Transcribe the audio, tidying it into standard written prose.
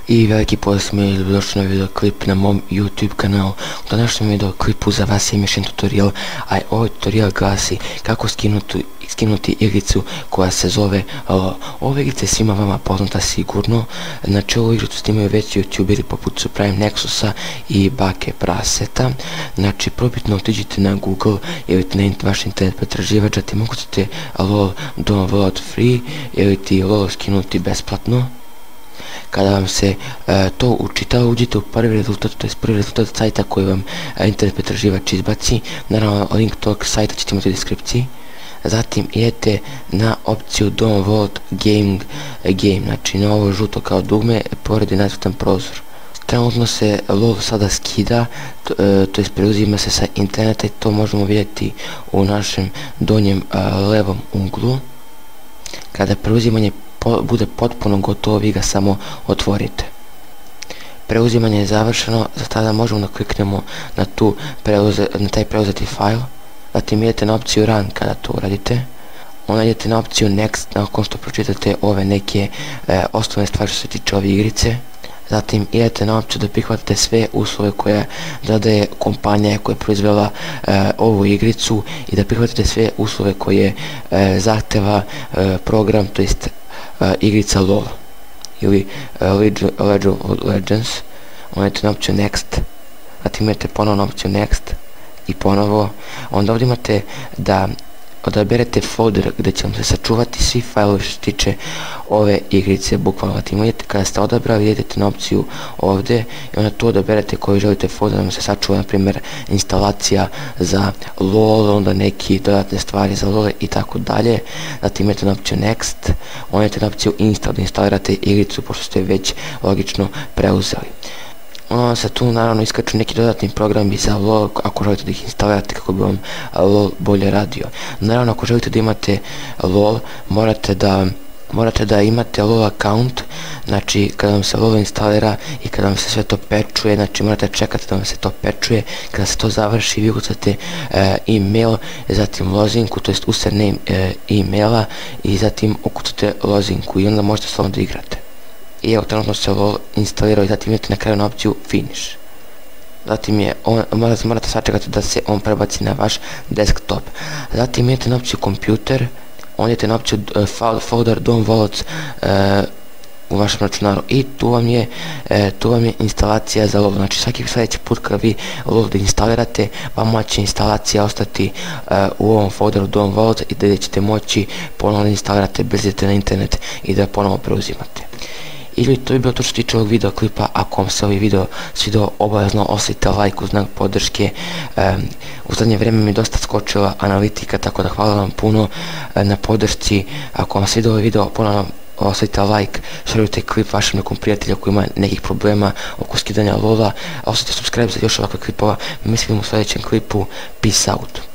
I veliki pozdrav mi je došli na videoklip na mom YouTube kanalu. U današnjem videoklipu za vas imam još jedan tutorial, a ovaj tutorial glasi kako skinuti igricu koja se zove LOL. Ova igrica je svima vama poznata sigurno. Znači ovu igricu snimaju već youtuberi poput Supreme Nexusa i Bake Praseta. Znači probitno otiđite na Google ili na vaš internet pretraživač, te mogućete LOL download free ili ti LOL skinuti besplatno. Kada vam se to učitalo, uđite u prvi rezultat, to je prvi rezultat sajta koji vam internet pretraživač izbaci. Naravno, link tog sajta ćete imati u deskripciji. Zatim idete na opciju download game, znači na ovo žuto kao dugme, pored je nacrtan prozor. Trenutno se LOL sada skida, to jest preuzima se sa interneta i to možemo vidjeti u našem donjem levom uglu. Kada preuzimanje bude potpuno gotovo, vi ga samo otvorite. Preuzimanje je završeno, za tada možemo da kliknemo na taj preuzeti file, zatim idete na opciju run kada to uradite, onda idete na opciju next nakon što pročitate ove neke osnovne stvari što se tiče ove igrice. Zatim idete na opciju da prihvatite sve uslove koje zadaje kompanija koja je proizvela ovu igricu i da prihvatite sve uslove koje zahteva program, to jest igrica LOL ili League of Legends. Onda idete na opciju next, zatim idete ponovno na opciju next i ponovo. Onda ovdje imate da odaberete folder gdje će vam se sačuvati svi failovi što se tiče ove igrice, bukvalno. Kada ste odabrali, idete na opciju ovdje i onda tu odaberete koji želite folder da vam se sačuva, na primjer instalacija za LOL, onda neki dodatne stvari za LOL i tako dalje. Zatim idete na opciju next, onda idete na opciju install da instalirate igricu pošto ste već logično preuzeli. Onda se tu naravno iskaču neki dodatni programi za LOL ako želite da ih instalirate kako bi vam LOL bolje radio. Naravno ako želite da imate LOL morate da imate LOL account, znači kada vam se LOL instalira i kada vam se sve to pečuje, znači morate čekati da vam se to pečuje. Kada se to završi vi ukucate email, zatim lozinku, to jest username emaila i zatim ukucate lozinku i onda možete slobodno da igrate. I evo, trenutno se LOL instalirao i zatim idete na kraju na opciju finish. Zatim morate sačekati da se on prebaci na vaš desktop. Zatim idete na opciju computer, onda idete na opciju folder downloads u vašem računaru i tu vam je instalacija za LOL. Znači svaki sljedeći put kada vi LOL da instalirate, vama će instalacija ostati u ovom folderu downloads i da ćete moći ponovno instalirate bez idete na internet i da ponovno preuzimate. Ili to bi bilo to što se tiče ovog videoklipa. Ako vam se ovaj video svidio, obavezno ostavite like u znak podrške. U zadnje vrijeme mi je dosta skočila analitika, tako da hvala vam puno na podršci. Ako vam se svidio ovaj video, ponovno ostavite like, šerujte klip vašem nekom prijatelju koji ima nekih problema oko skidanja LOL-a, ostavite subscribe za još ovakve klipova. Mi se vidimo u sljedećem klipu. Peace out.